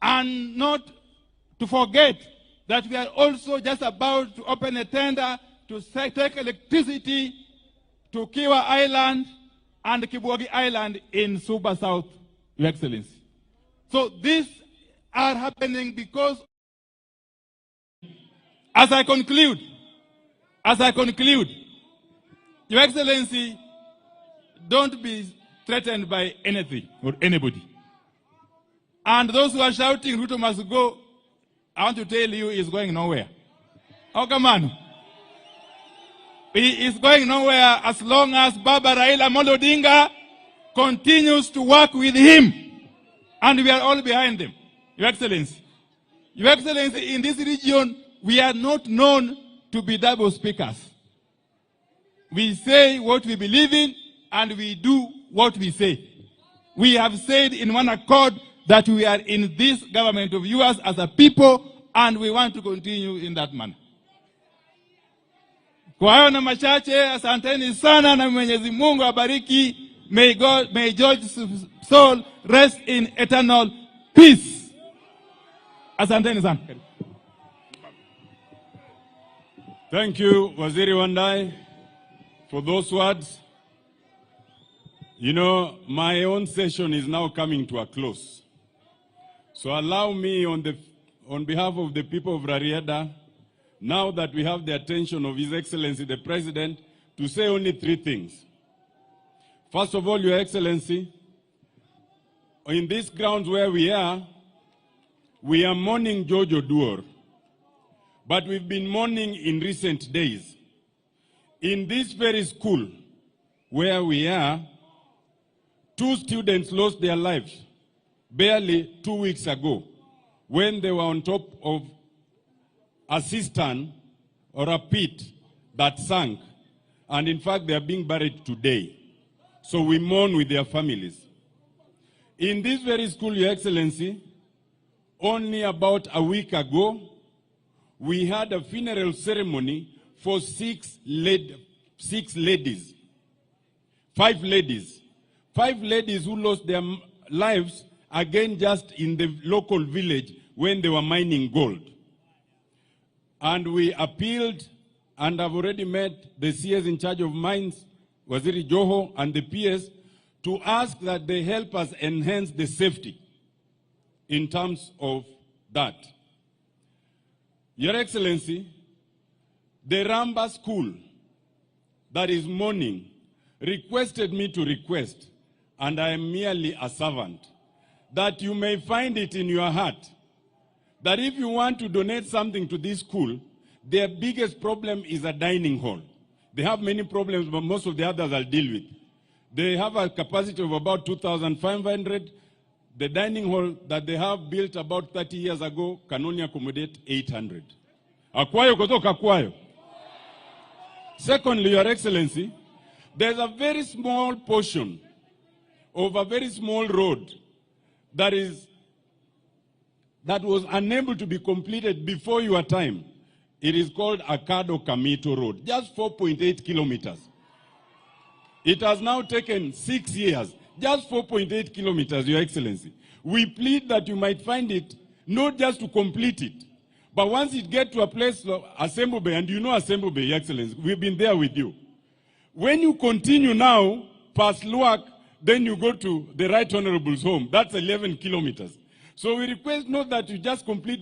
And not to forget that we are also just about to open a tender to take electricity to Kiwa Island and Kibwagi Island in Suba South, Your Excellency. So these are happening because, as I conclude, Your Excellency, don't be threatened by anything or anybody. And those who are shouting, Ruto must go, I want to tell you, he's going nowhere. Oh, come on. He is going nowhere as long as Baba Raila Odinga continues to work with him. And we are all behind him. Your Excellency. Your Excellency, in this region, we are not known to be double speakers. We say what we believe in, and we do what we say. We have said in one accord that we are in this government of yours as a people, and we want to continue in that manner. Kwa hayo na machache, asanteni sana na Mwenyezi Mungu abariki. May George's soul rest in eternal peace. Asanteni sana. Thank you, Waziri Wandayi, for those words. You know, my own session is now coming to a close. So allow me on behalf of the people of Rarieda, now that we have the attention of His Excellency the President, to say only 3 things. First of all, Your Excellency, in these grounds where we are mourning George Oduor, but we've been mourning in recent days. In this very school where we are, 2 students lost their lives barely 2 weeks ago when they were on top of a cistern or a pit that sank. And in fact, they are being buried today. So we mourn with their families. In this very school, Your Excellency, only about a week ago, we had a funeral ceremony for 5 ladies. 5 ladies. 5 ladies who lost their lives again just in the local village when they were mining gold. And we appealed, and I've already met the CS in charge of mines, Waziri Joho, and the PS, to ask that they help us enhance the safety in terms of that. Your Excellency, the Ramba school that is mourning requested me to request, and I am merely a servant, that you may find it in your heart that if you want to donate something to this school, their biggest problem is a dining hall. They have many problems, but most of the others I'll deal with. They have a capacity of about 2,500. The dining hall that they have built about 30 years ago can only accommodate 800. Akwayo kutoka akwayo. Secondly, Your Excellency, there's a very small portion of a very small road that was unable to be completed before your time. It is called Akado Kamito Road, just 4.8 kilometers. It has now taken 6 years, just 4.8 kilometers, Your Excellency. We plead that you might find it, not just to complete it, but once it gets to a place of Assembly Bay, and you know Assembly Bay, Your Excellency, we've been there with you. When you continue now, past Luak, then you go to the Right Honorable's home. That's 11 kilometers. So we request not that you just complete